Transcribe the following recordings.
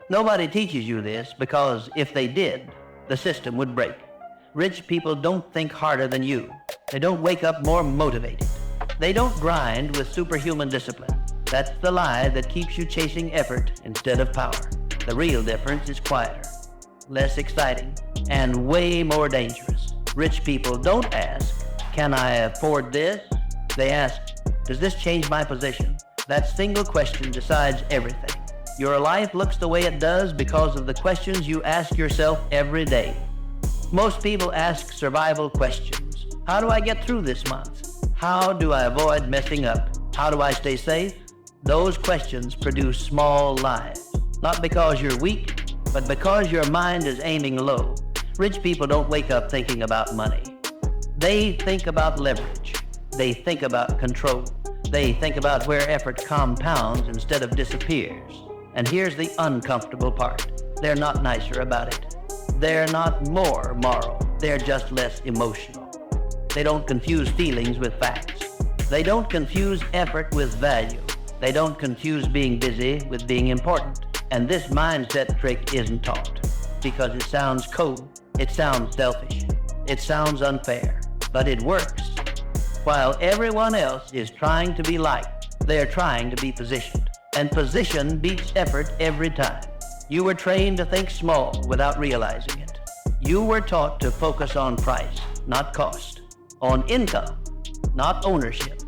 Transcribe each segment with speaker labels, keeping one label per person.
Speaker 1: Nobody teaches you this because if they did, the system would break. Rich people don't think harder than you. They don't wake up more motivated. They don't grind with superhuman discipline. That's the lie that keeps you chasing effort instead of power. The real difference is quieter, less exciting, and way more dangerous. Rich people don't ask, can I afford this? They ask, does this change my position? That single question decides everything. Your life looks the way it does because of the questions you ask yourself every day. Most people ask survival questions. How do I get through this month? How do I avoid messing up? How do I stay safe? Those questions produce small lives. Not because you're weak, but because your mind is aiming low. Rich people don't wake up thinking about money. They think about leverage. They think about control. They think about where effort compounds instead of disappears. And here's the uncomfortable part. They're not nicer about it. They're not more moral. They're just less emotional. They don't confuse feelings with facts. They don't confuse effort with value. They don't confuse being busy with being important. And this mindset trick isn't taught because it sounds cold. It sounds selfish. It sounds unfair. But it works. While everyone else is trying to be liked, they're trying to be positioned. And position beats effort every time. You were trained to think small without realizing it. You were taught to focus on price, not cost. On income, not ownership.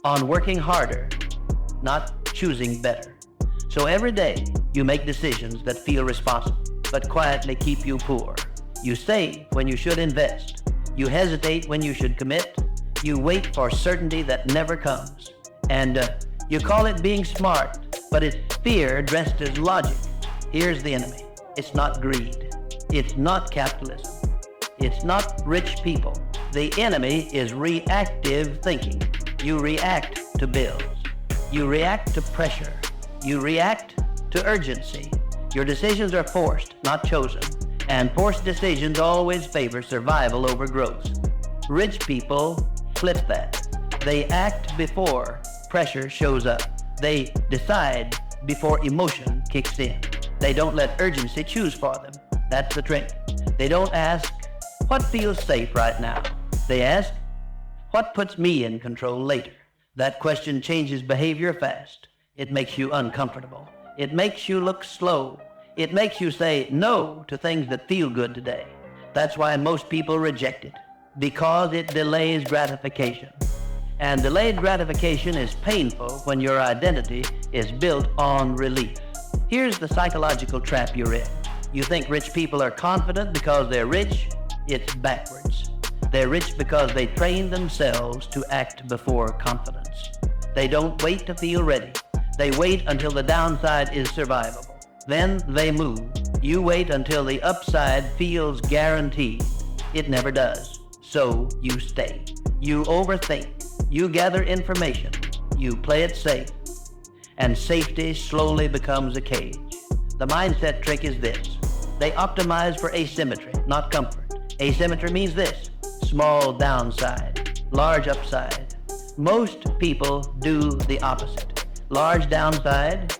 Speaker 1: On working harder, not choosing better. So every day, you make decisions that feel responsible, but quietly keep you poor. You save when you should invest. You hesitate when you should commit. You wait for certainty that never comes. And you call it being smart, but it's fear dressed as logic. Here's the enemy. It's not greed. It's not capitalism. It's not rich people. The enemy is reactive thinking. You react to bills. You react to pressure. You react to urgency. Your decisions are forced, not chosen. And forced decisions always favor survival over growth. Rich people flip that. They act before pressure shows up. They decide before emotion kicks in. They don't let urgency choose for them. That's the trick. They don't ask, what feels safe right now? They ask, what puts me in control later? That question changes behavior fast. It makes you uncomfortable. It makes you look slow. It makes you say no to things that feel good today. That's why most people reject it, because it delays gratification. And delayed gratification is painful when your identity is built on relief. Here's the psychological trap you're in. You think rich people are confident because they're rich? It's backwards. They're rich because they train themselves to act before confidence. They don't wait to feel ready. They wait until the downside is survivable. Then they move. You wait until the upside feels guaranteed. It never does. So you stay. You overthink. You gather information. You play it safe. And safety slowly becomes a cage. The mindset trick is this. They optimize for asymmetry, not comfort. Asymmetry means this. Small downside, large upside. Most people do the opposite. Large downside,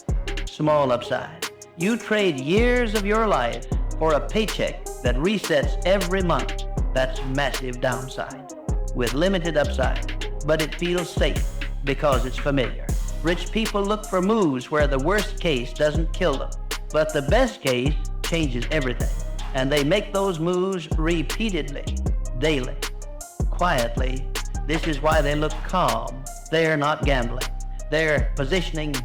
Speaker 1: small upside. You trade years of your life for a paycheck that resets every month. That's massive downside with limited upside, but it feels safe because it's familiar. Rich people look for moves where the worst case doesn't kill them, but the best case changes everything. And they make those moves repeatedly, daily, quietly. This is why they look calm. They're not gambling. They're positioning.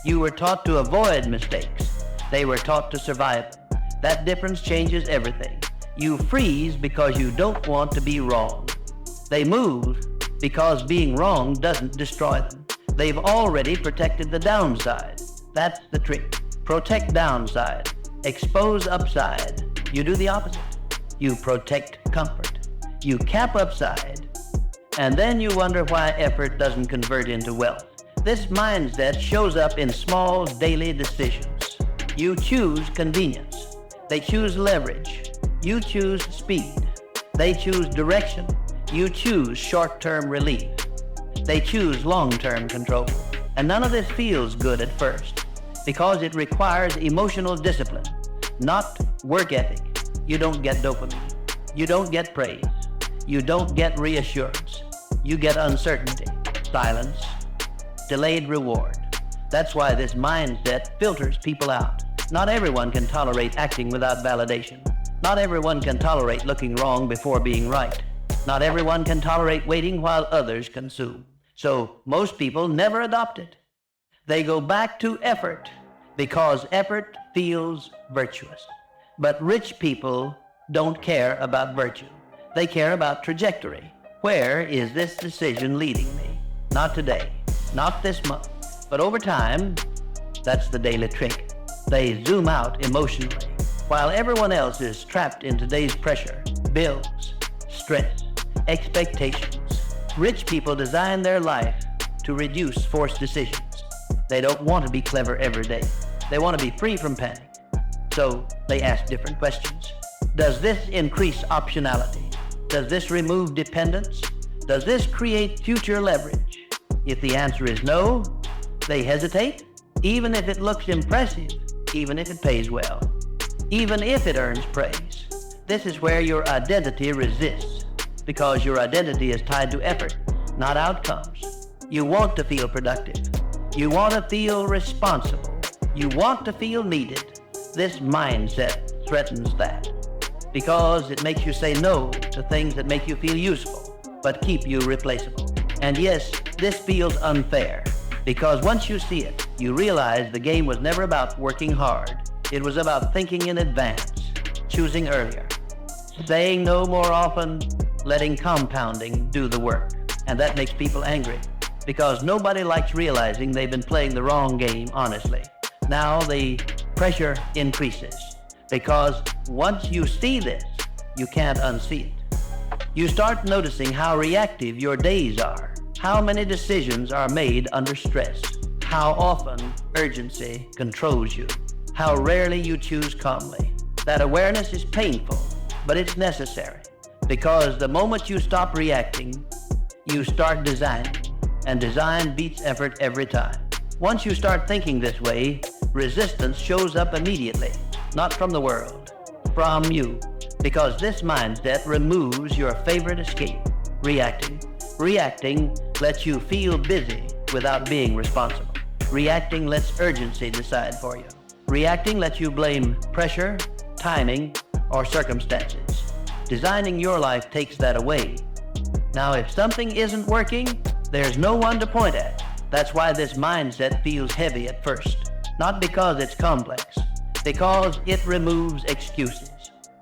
Speaker 1: You were taught to avoid mistakes. They were taught to survive them. That difference changes everything. You freeze because you don't want to be wrong. They move because being wrong doesn't destroy them. They've already protected the downside. That's the trick. Protect downside. Expose upside. You do the opposite. You protect comfort. You cap upside. And then you wonder why effort doesn't convert into wealth. This mindset shows up in small daily decisions. You choose convenience. They choose leverage. You choose speed. They choose direction. You choose short-term relief. They choose long-term control. And none of this feels good at first. because it requires emotional discipline, not work ethic. You don't get dopamine. You don't get praise. You don't get reassurance. You get uncertainty, silence, delayed reward. That's why this mindset filters people out. Not everyone can tolerate acting without validation. Not everyone can tolerate looking wrong before being right. Not everyone can tolerate waiting while others consume. So most people never adopt it. They go back to effort because effort feels virtuous. But rich people don't care about virtue. They care about trajectory. Where is this decision leading me? Not today, not this month, but over time. That's the daily trick. They zoom out emotionally, while everyone else is trapped in today's pressure, bills, stress, expectations. Rich people design their life to reduce forced decisions. They don't want to be clever every day. They want to be free from panic. So they ask different questions. Does this increase optionality? Does this remove dependence? Does this create future leverage? If the answer is no, they hesitate, even if it looks impressive, even if it pays well, even if it earns praise. This is where your identity resists, because your identity is tied to effort, not outcomes. You want to feel productive. You want to feel responsible. You want to feel needed. This mindset threatens that, because it makes you say no to things that make you feel useful, but keep you replaceable. And yes, this feels unfair, because once you see it, you realize the game was never about working hard. It was about thinking in advance, choosing earlier, saying no more often, letting compounding do the work. And that makes people angry, because nobody likes realizing they've been playing the wrong game honestly. Now the pressure increases, because once you see this, you can't unsee it. You start noticing how reactive your days are, how many decisions are made under stress, how often urgency controls you, how rarely you choose calmly. That awareness is painful, but it's necessary, because the moment you stop reacting, you start designing, and design beats effort every time. Once you start thinking this way, resistance shows up immediately, not from the world, from you, because this mindset removes your favorite escape, reacting. Reacting lets you feel busy without being responsible. Reacting lets urgency decide for you. Reacting lets you blame pressure, timing, or circumstances. Designing your life takes that away. Now, if something isn't working, there's no one to point at. That's why this mindset feels heavy at first. Not because it's complex, because it removes excuses.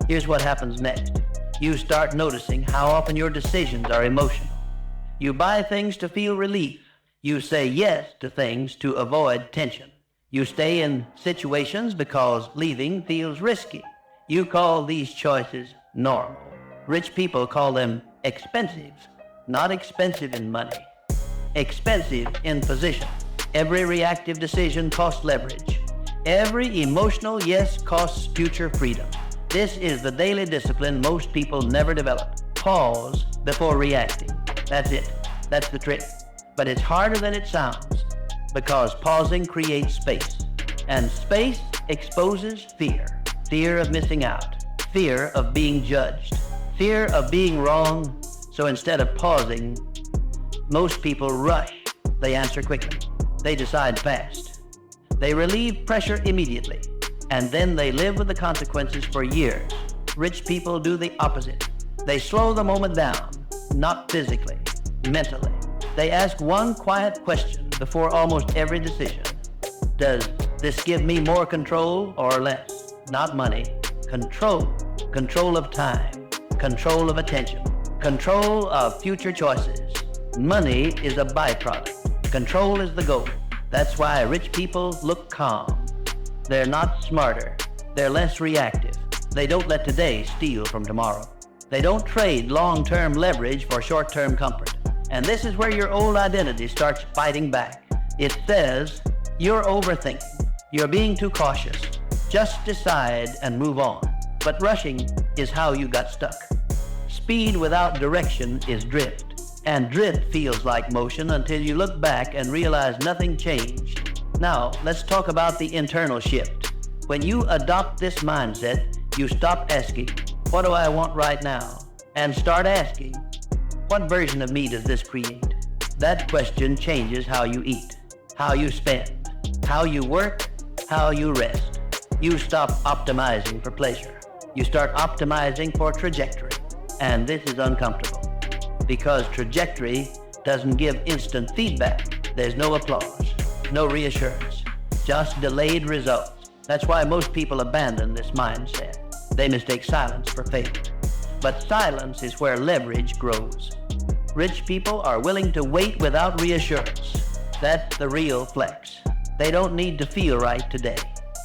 Speaker 1: Here's what happens next. You start noticing how often your decisions are emotional. You buy things to feel relief. You say yes to things to avoid tension. You stay in situations because leaving feels risky. You call these choices normal. Rich people call them expensive, not expensive in money. Expensive in position. Every reactive decision costs leverage. Every emotional yes costs future freedom. This is the daily discipline most people never develop. Pause before reacting. That's it. That's the trick. But it's harder than it sounds, because pausing creates space. And space exposes fear. Fear of missing out. Fear of being judged. Fear of being wrong. So instead of pausing, most people rush. They answer quickly. They decide fast. They relieve pressure immediately, and then they live with the consequences for years. Rich people do the opposite. They slow the moment down, not physically, mentally. They ask one quiet question before almost every decision. Does this give me more control or less? Not money. Control. Control of time. Control of attention. Control of future choices. Money is a byproduct. Control is the goal. That's why rich people look calm. They're not smarter. They're less reactive. They don't let today steal from tomorrow. They don't trade long-term leverage for short-term comfort. And this is where your old identity starts fighting back. It says, you're overthinking. You're being too cautious. Just decide and move on. But rushing is how you got stuck. Speed without direction is drift. And drift feels like motion until you look back and realize nothing changed. Now, let's talk about the internal shift. When you adopt this mindset, you stop asking, what do I want right now? And start asking, what version of me does this create? That question changes how you eat, how you spend, how you work, how you rest. You stop optimizing for pleasure. You start optimizing for trajectory. And this is uncomfortable because trajectory doesn't give instant feedback. There's no applause, no reassurance, just delayed results. That's why most people abandon this mindset. They mistake silence for failure. But silence is where leverage grows. Rich people are willing to wait without reassurance. That's the real flex. They don't need to feel right today.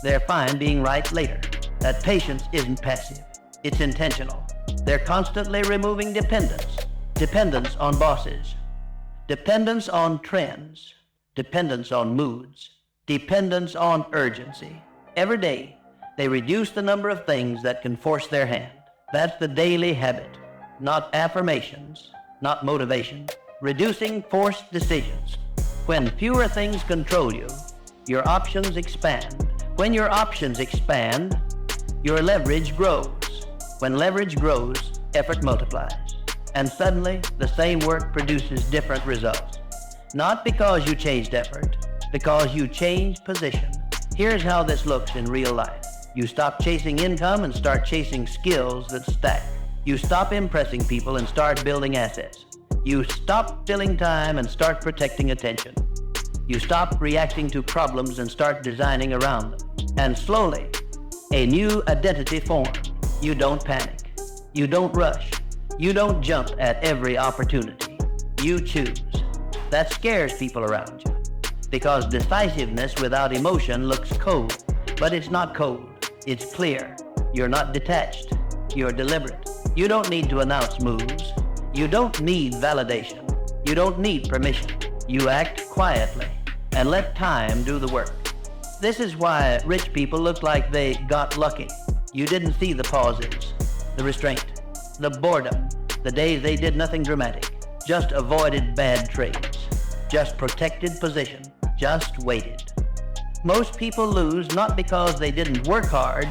Speaker 1: They're fine being right later. That patience isn't passive. It's intentional. They're constantly removing dependence. Dependence on bosses. Dependence on trends. Dependence on moods. Dependence on urgency. Every day, they reduce the number of things that can force their hand. That's the daily habit, not affirmations, not motivation. Reducing forced decisions. When fewer things control you, your options expand. When your options expand, your leverage grows. When leverage grows, effort multiplies. And suddenly, the same work produces different results. Not because you changed effort, because you changed position. Here's how this looks in real life. You stop chasing income and start chasing skills that stack. You stop impressing people and start building assets. You stop filling time and start protecting attention. You stop reacting to problems and start designing around them. And slowly, a new identity forms. You don't panic. You don't rush. You don't jump at every opportunity. You choose. That scares people around you. Because decisiveness without emotion looks cold. But it's not cold. It's clear. You're not detached. You're deliberate. You don't need to announce moves. You don't need validation. You don't need permission. You act quietly and let time do the work. This is why rich people look like they got lucky. You didn't see the pauses, the restraint, the boredom, the days they did nothing dramatic, just avoided bad trades, just protected position, just waited. Most people lose not because they didn't work hard,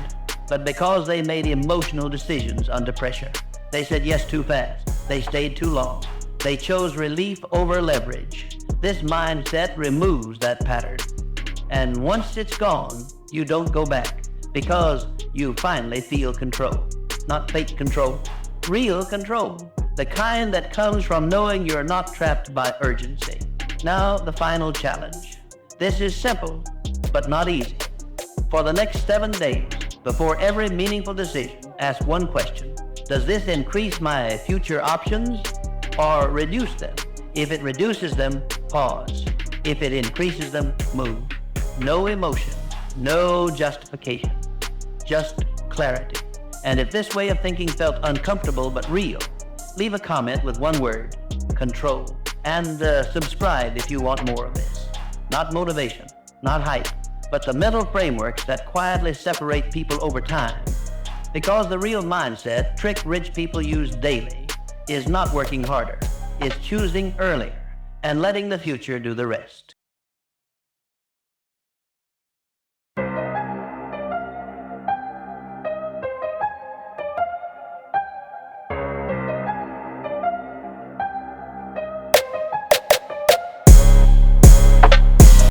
Speaker 1: but because they made emotional decisions under pressure. They said yes too fast. They stayed too long. They chose relief over leverage. This mindset removes that pattern. And once it's gone, you don't go back because you finally feel control. Not fake control, real control. The kind that comes from knowing you're not trapped by urgency. Now, the final challenge. This is simple, but not easy. For the next 7 days, before every meaningful decision, ask one question. Does this increase my future options or reduce them? If it reduces them, pause. If it increases them, move. No emotion, no justification, just clarity. And if this way of thinking felt uncomfortable but real, leave a comment with one word, control. And subscribe if you want more of this. Not motivation, not hype, but the mental frameworks that quietly separate people over time. Because the real mindset trick rich people use daily is not working harder. It's choosing earlier and letting the future do the rest.